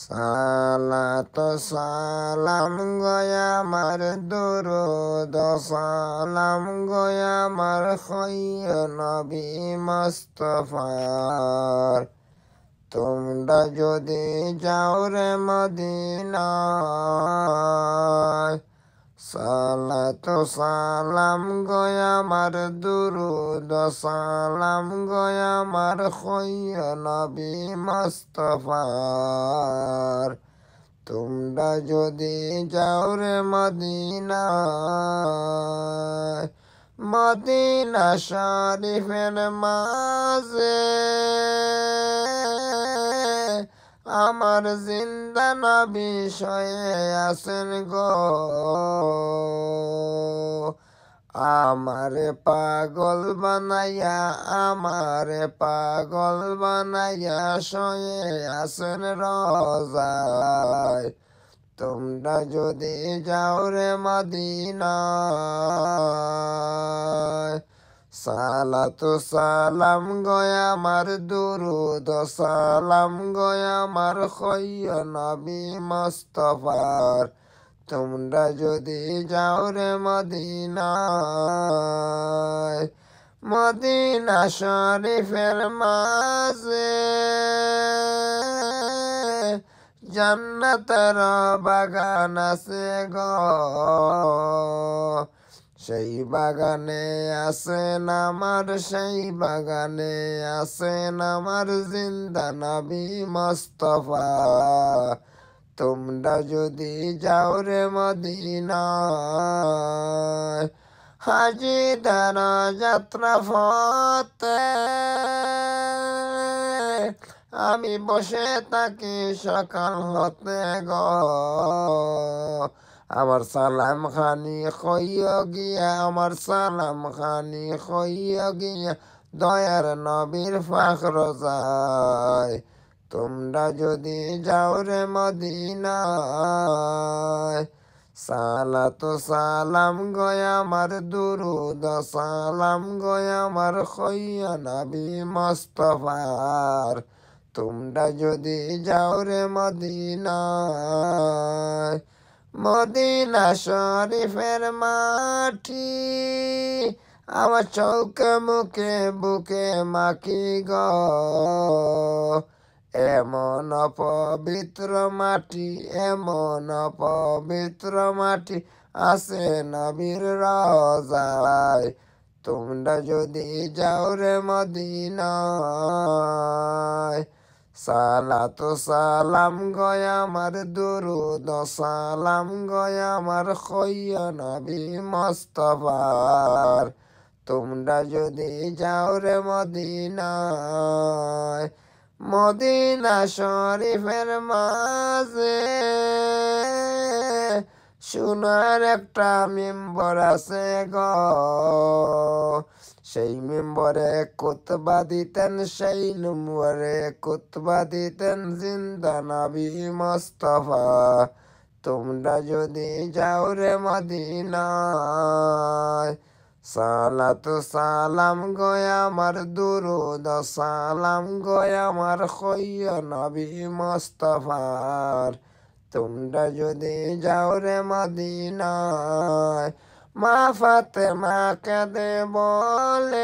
সালাত সালাম গয়া আমার দুরুদ সালাম গয়া আমার খৈয় নবী মুস্তাফার। তোমরা যদি যাও রে মদিনায়, সালাত সালাম গয়া আমার দুরুদ সালাম গয়া আমার খৈয় নবী মুস্তাফার। তোমরা যদি যাও রে মদিনায়, মদিনা শরীফের মাঝে আমার জিন্দা নবী শুয়ে আছেন গো। আমারে পাগল বানাইয়া, আমারে পাগল বানাইয়া শুয়ে আছেন রোজায়। তোমরা যদি যাও রে মদিনায়, সালাত সালাম গয়া আমার দুরুদ সালাম গয়া আমার খৈয় নবী মুস্তাফার। তোমরা যদি যাও রে মদিনায়, মদিনা শরীফের মাঝে জান্নাতের বাগান আছে গো। সেই বাগানে আছেন আমার, সেই বাগানে আছেন আমার জিন্দা নবী মুস্তাফা। তোমরা যদি যাও রে মদিনায়, হাজিদার যাত্রা পথে আমি বসে থাকি সকাল হতে গো। আমার সালাম খানি খইয়া গিয়া, আমার সালাম খানি খইয়া গিয়া দয়ার নবীর ফাখর যায়। তোমরা যদি যাও রে মদিনায়, সালাত সালাম গয়া আমার দুরুদ সালাম গয়া আমার খইয়া নবী মুস্তাফার। তোমরা যদি যাও রে মদিনায়, মদিনা শরীফের মাটি আমার চৌকে মুখে বুকে মাখি গো। এমন পবিত্র মাটি, এমন পবিত্র মাটি আছে নবীর রোজায়। তোমরা যদি যাও রে মদিনায়, সালাত সালাম গয়া আমার দুরুদ সালাম গয়া আমার খৈয় নবী মুস্তাফার। তোমরা যদি যাও রে মদিনায়, মদিনা শরীফের মাঝে সোনার একটা মেম্বর আছে গো। সেই মেম্বরে কুতবা দিতেন, সেই নম্বরে কুতবা দিতেন জিন্দা নবী মুস্তাফা। তোমরা যদি যাও রে মদিনায়, সালাত সালাম গয়া আমার দুরুদ সালাম গয়া আমার খৈয় নবী মুস্তাফার। তোমরা যদি যাও রে মদিনায়, মা ফাতেমা কাঁদে বলেন,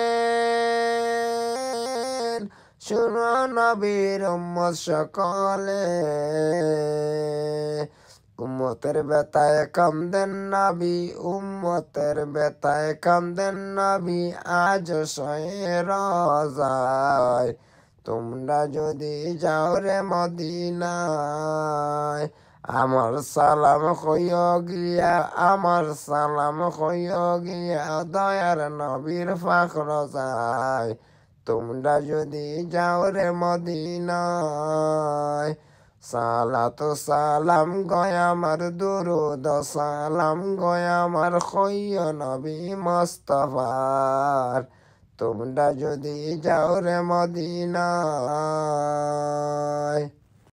শুনো নবীর উম্মত সকলে, উম্মতের বেতায় কান্দেন নবী, উম্মতের বেতায় কান্দেন নবী আজ শয়ে রোজায়। তোমরা যদি যাও রে মদিনায়, আমার সালাম কইয় গিয়া, আমার সালাম কইয় গিয়া দয়ার নবীর ফাখর যায়। তোমরা যদি যাও রে মদিনায়, সালাত সালাম গয়া আমার দুরুদ সালাম গয়া আমার খৈয় নবী মুস্তাফার। তোমরা যদি যাও রে মদিনায়।